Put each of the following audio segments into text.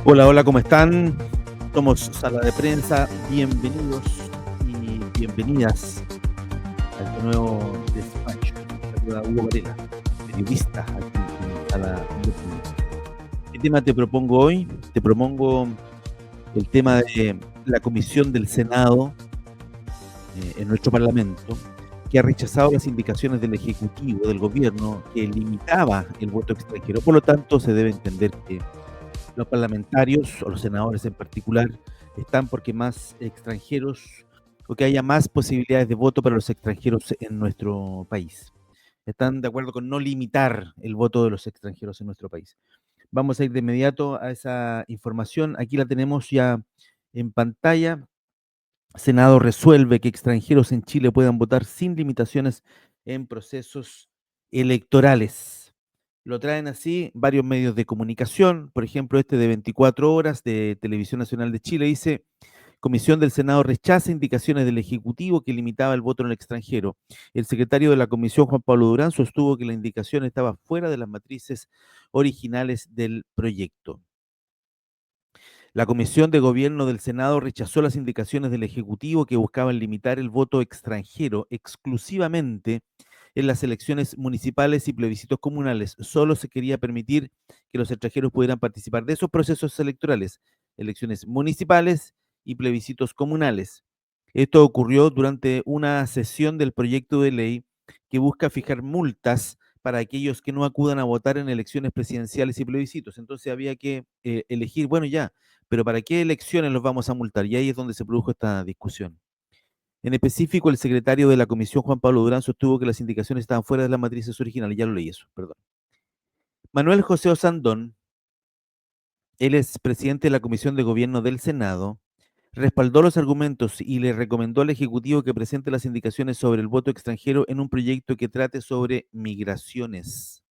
Hola, hola, ¿cómo están? Somos Sala de Prensa. Bienvenidos y bienvenidas a este nuevo despacho. Les saluda Hugo Varela, periodista aquí en Sala de Prensa. ¿Qué tema te propongo hoy? Te propongo el tema de la Comisión del Senado en nuestro Parlamento, que ha rechazado las indicaciones del Ejecutivo, del Gobierno, que limitaba el voto extranjero. Por lo tanto, se debe entender que los parlamentarios, o los senadores en particular, están porque más extranjeros, o que haya más posibilidades de voto para los extranjeros en nuestro país. Están de acuerdo con no limitar el voto de los extranjeros en nuestro país. Vamos a ir de inmediato a esa información. Aquí la tenemos ya en pantalla. Senado resuelve que extranjeros en Chile puedan votar sin limitaciones en procesos electorales. Lo traen así varios medios de comunicación, por ejemplo, este de 24 horas de Televisión Nacional de Chile dice, Comisión del Senado rechaza indicaciones del Ejecutivo que limitaba el voto en el extranjero. El secretario de la comisión, Juan Pablo Durán, sostuvo que la indicación estaba fuera de las matrices originales del proyecto. La Comisión de Gobierno del Senado rechazó las indicaciones del Ejecutivo que buscaban limitar el voto extranjero exclusivamente en las elecciones municipales y plebiscitos comunales. Solo se quería permitir que los extranjeros pudieran participar de esos procesos electorales, elecciones municipales y plebiscitos comunales. Esto ocurrió durante una sesión del proyecto de ley que busca fijar multas para aquellos que no acudan a votar en elecciones presidenciales y plebiscitos. Entonces había que elegir, bueno, ya, pero ¿para qué elecciones los vamos a multar? Y ahí es donde se produjo esta discusión. En específico, el secretario de la comisión, Juan Pablo Durán, sostuvo que las indicaciones estaban fuera de las matrices originales. Ya lo leí eso, perdón. Manuel José Osandón, él es presidente de la Comisión de Gobierno del Senado, respaldó los argumentos y le recomendó al Ejecutivo que presente las indicaciones sobre el voto extranjero en un proyecto que trate sobre migraciones.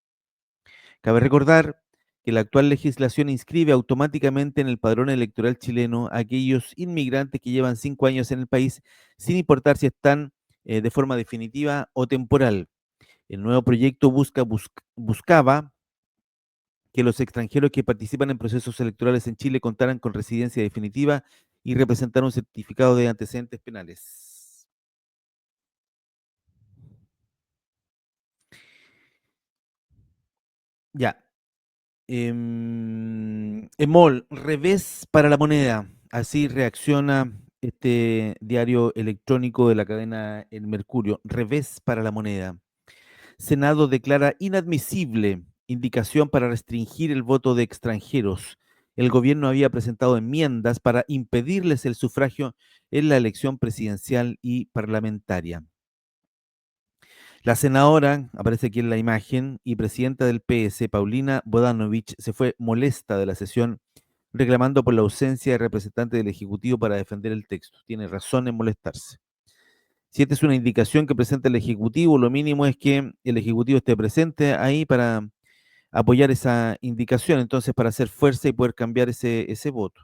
Cabe recordar que la actual legislación inscribe automáticamente en el padrón electoral chileno a aquellos inmigrantes que llevan 5 años en el país, sin importar si están de forma definitiva o temporal. El nuevo proyecto buscaba que los extranjeros que participan en procesos electorales en Chile contaran con residencia definitiva y representaran un certificado de antecedentes penales. Ya. Emol, revés para la moneda. Así reacciona este diario electrónico de la cadena El Mercurio. Revés para la moneda. Senado declara inadmisible indicación para restringir el voto de extranjeros. El gobierno había presentado enmiendas para impedirles el sufragio en la elección presidencial y parlamentaria. La senadora, aparece aquí en la imagen, y presidenta del PS, Paulina Bodanovich, se fue molesta de la sesión reclamando por la ausencia de representante del Ejecutivo para defender el texto. Tiene razón en molestarse. Si esta es una indicación que presenta el Ejecutivo, lo mínimo es que el Ejecutivo esté presente ahí para apoyar esa indicación, entonces para hacer fuerza y poder cambiar ese voto.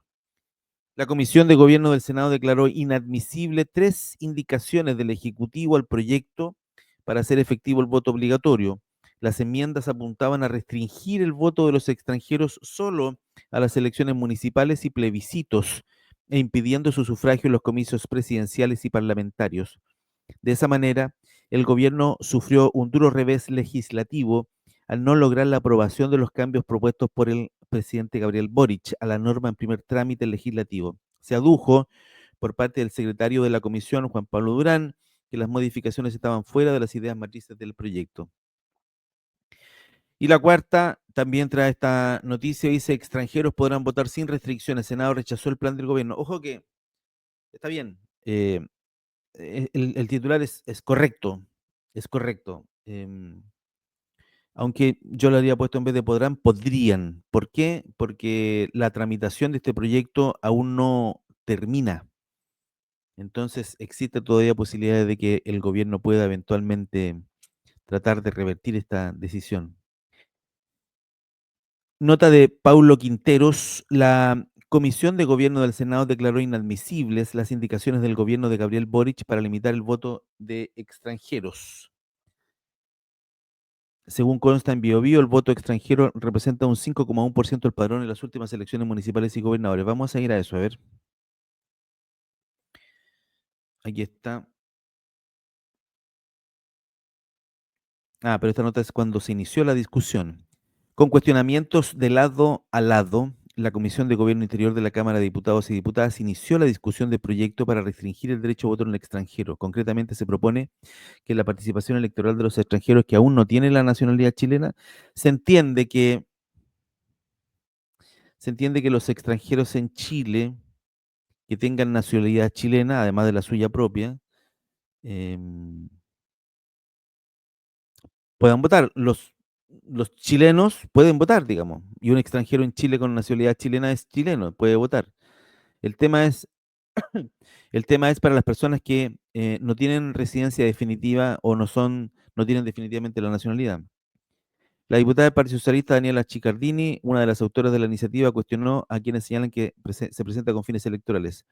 La Comisión de Gobierno del Senado declaró inadmisible 3 indicaciones del Ejecutivo al proyecto para hacer efectivo el voto obligatorio. Las enmiendas apuntaban a restringir el voto de los extranjeros solo a las elecciones municipales y plebiscitos e impidiendo su sufragio en los comicios presidenciales y parlamentarios. De esa manera, el gobierno sufrió un duro revés legislativo al no lograr la aprobación de los cambios propuestos por el presidente Gabriel Boric a la norma en primer trámite legislativo. Se adujo por parte del secretario de la comisión, Juan Pablo Durán, que las modificaciones estaban fuera de las ideas matrices del proyecto. Y la cuarta también trae esta noticia, dice, extranjeros podrán votar sin restricciones. Senado rechazó el plan del gobierno. Ojo que está bien, el titular es correcto, es correcto. Aunque yo le habría puesto en vez de podrán, podrían. ¿Por qué? Porque la tramitación de este proyecto aún no termina. Entonces existe todavía posibilidad de que el gobierno pueda eventualmente tratar de revertir esta decisión. Nota de Paulo Quinteros, la Comisión de Gobierno del Senado declaró inadmisibles las indicaciones del gobierno de Gabriel Boric para limitar el voto de extranjeros. Según consta en Biobío, el voto extranjero representa un 5,1% del padrón en las últimas elecciones municipales y gobernadores. Vamos a ir a eso, a ver. Aquí está. Ah, pero esta nota es cuando se inició la discusión. Con cuestionamientos de lado a lado, la Comisión de Gobierno Interior de la Cámara de Diputados y Diputadas inició la discusión del proyecto para restringir el derecho a voto en el extranjero. Concretamente, se propone que la participación electoral de los extranjeros que aún no tienen la nacionalidad chilena, se entiende que, se entiende que los extranjeros en Chile que tengan nacionalidad chilena, además de la suya propia, em, puedan votar. Los chilenos pueden votar, digamos, y un extranjero en Chile con nacionalidad chilena es chileno, puede votar. El tema es, el tema es para las personas que no tienen residencia definitiva o no tienen definitivamente la nacionalidad. La diputada del Partido Socialista, Daniela Chicardini, una de las autoras de la iniciativa, cuestionó a quienes señalan que se presenta con fines electorales.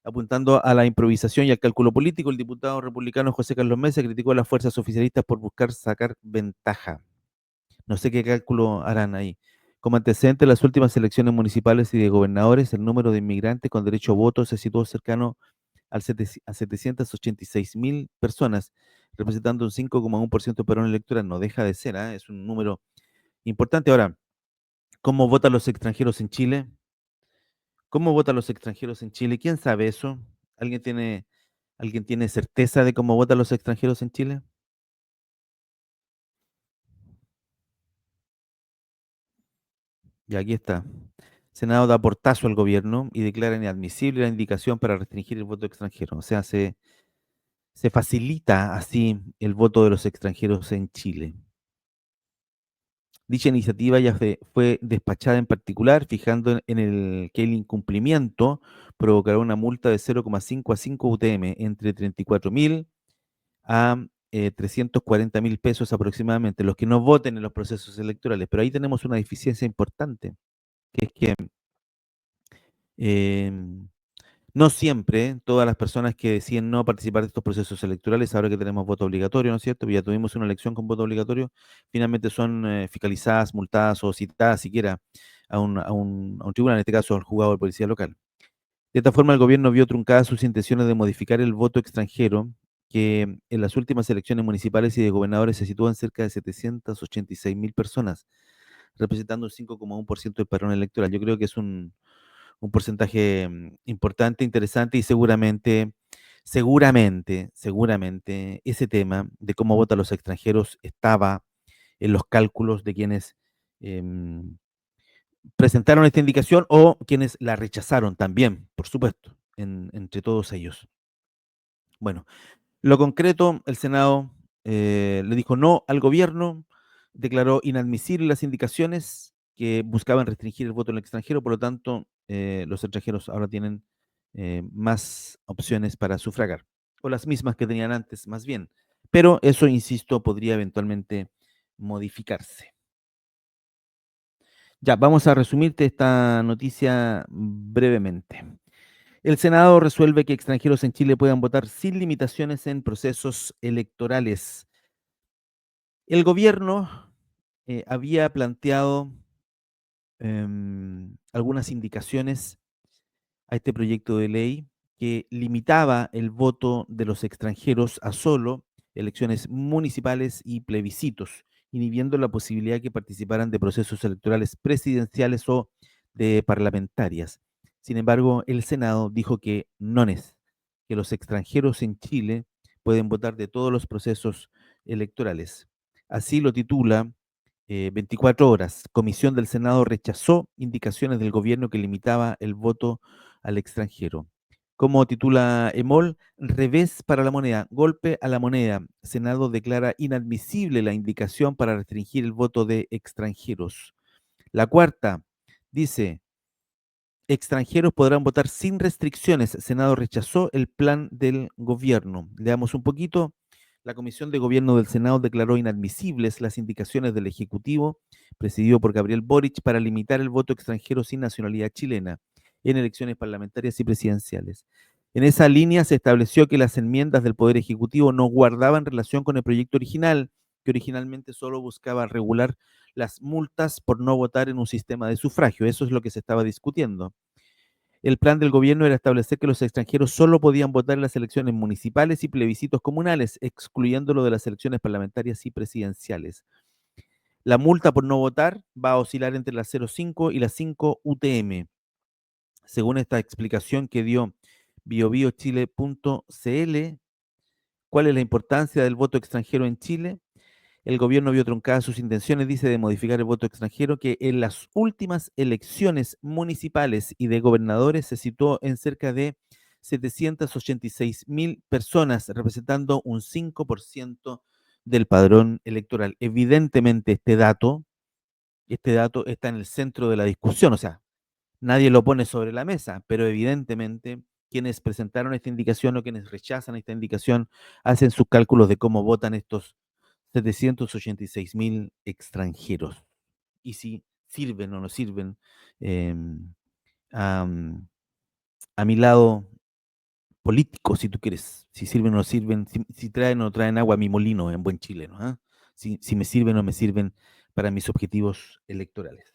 Apuntando a la improvisación y al cálculo político, el diputado republicano José Carlos Mesa criticó a las fuerzas oficialistas por buscar sacar ventaja. No sé qué cálculo harán ahí. Como antecedente de las últimas elecciones municipales y de gobernadores, el número de inmigrantes con derecho a voto se situó cercano a 786.000 personas, representando un 5,1% del padrón electoral. No deja de ser, ¿ah? Es un número importante. Ahora, ¿cómo votan los extranjeros en Chile? ¿Cómo votan los extranjeros en Chile? ¿Quién sabe eso? ¿Alguien tiene, ¿alguien tiene certeza de cómo votan los extranjeros en Chile? Y aquí está. Senado da portazo al gobierno y declara inadmisible la indicación para restringir el voto extranjero. O sea, se facilita así el voto de los extranjeros en Chile. Dicha iniciativa ya fue despachada en particular, fijando en el que el incumplimiento provocará una multa de 0,5 a 5 UTM, entre 34.000 a 340.000 pesos aproximadamente, los que no voten en los procesos electorales. Pero ahí tenemos una deficiencia importante, que es que eh, no siempre todas las personas que deciden no participar de estos procesos electorales, ahora que tenemos voto obligatorio, ¿no es cierto? Pues ya tuvimos una elección con voto obligatorio, finalmente son fiscalizadas, multadas o citadas siquiera a un tribunal, en este caso al juzgado de policía local. De esta forma, el gobierno vio truncadas sus intenciones de modificar el voto extranjero, que en las últimas elecciones municipales y de gobernadores se sitúan cerca de 786.000 personas, representando un 5,1% del padrón electoral. Yo creo que es un porcentaje importante, interesante y seguramente ese tema de cómo votan los extranjeros estaba en los cálculos de quienes em, presentaron esta indicación o quienes la rechazaron también, por supuesto, entre todos ellos. Bueno, lo concreto, el Senado le dijo no al gobierno, declaró inadmisibles las indicaciones que buscaban restringir el voto en el extranjero, por lo tanto, los extranjeros ahora tienen más opciones para sufragar, o las mismas que tenían antes, más bien. Pero eso, insisto, podría eventualmente modificarse. Ya, vamos a resumirte esta noticia brevemente. El Senado resuelve que extranjeros en Chile puedan votar sin limitaciones en procesos electorales. El gobierno había planteado algunas indicaciones a este proyecto de ley que limitaba el voto de los extranjeros a solo elecciones municipales y plebiscitos, inhibiendo la posibilidad que participaran de procesos electorales presidenciales o de parlamentarias. Sin embargo, el Senado dijo que no es, que los extranjeros en Chile pueden votar de todos los procesos electorales. Así lo titula 24 horas. Comisión del Senado rechazó indicaciones del gobierno que limitaba el voto al extranjero. Como titula EMOL, revés para la moneda, golpe a la moneda. Senado declara inadmisible la indicación para restringir el voto de extranjeros. La cuarta dice, extranjeros podrán votar sin restricciones. Senado rechazó el plan del gobierno. Leamos un poquito. La Comisión de Gobierno del Senado declaró inadmisibles las indicaciones del Ejecutivo, presidido por Gabriel Boric, para limitar el voto extranjero sin nacionalidad chilena en elecciones parlamentarias y presidenciales. En esa línea se estableció que las enmiendas del Poder Ejecutivo no guardaban relación con el proyecto original que originalmente solo buscaba regular las multas por no votar en un sistema de sufragio. Eso es lo que se estaba discutiendo. El plan del gobierno era establecer que los extranjeros solo podían votar en las elecciones municipales y plebiscitos comunales, excluyéndolo de las elecciones parlamentarias y presidenciales. La multa por no votar va a oscilar entre las 0,5 y las 5 UTM. Según esta explicación que dio biobiochile.cl, ¿cuál es la importancia del voto extranjero en Chile? El gobierno vio truncadas sus intenciones, dice, de modificar el voto extranjero, que en las últimas elecciones municipales y de gobernadores se situó en cerca de 786.000 personas, representando un 5% del padrón electoral. Evidentemente, este dato está en el centro de la discusión, o sea, nadie lo pone sobre la mesa, pero evidentemente quienes presentaron esta indicación o quienes rechazan esta indicación hacen sus cálculos de cómo votan estos 786.000 extranjeros y si sirven o no sirven eh, a, a mi lado político, si tú quieres, si sirven o no sirven, si traen o no traen agua a mi molino en buen chileno, ¿ah? Si me sirven o no me sirven para mis objetivos electorales.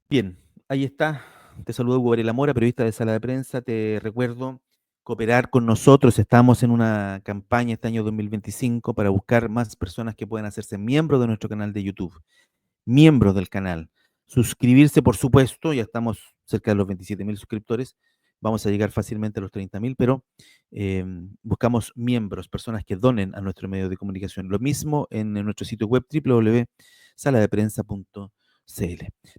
Bien, ahí está. Te saludo, Hugo Varela Mora, periodista de Sala de Prensa. Te recuerdo cooperar con nosotros. Estamos en una campaña este año 2025 para buscar más personas que puedan hacerse miembros de nuestro canal de YouTube. Miembros del canal. Suscribirse, por supuesto. Ya estamos cerca de los 27.000 suscriptores. Vamos a llegar fácilmente a los 30.000, pero buscamos miembros, personas que donen a nuestro medio de comunicación. Lo mismo en nuestro sitio web www.saladeprensa.cl.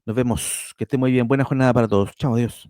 Nos vemos. Que esté muy bien. Buena jornada para todos. Chao, adiós.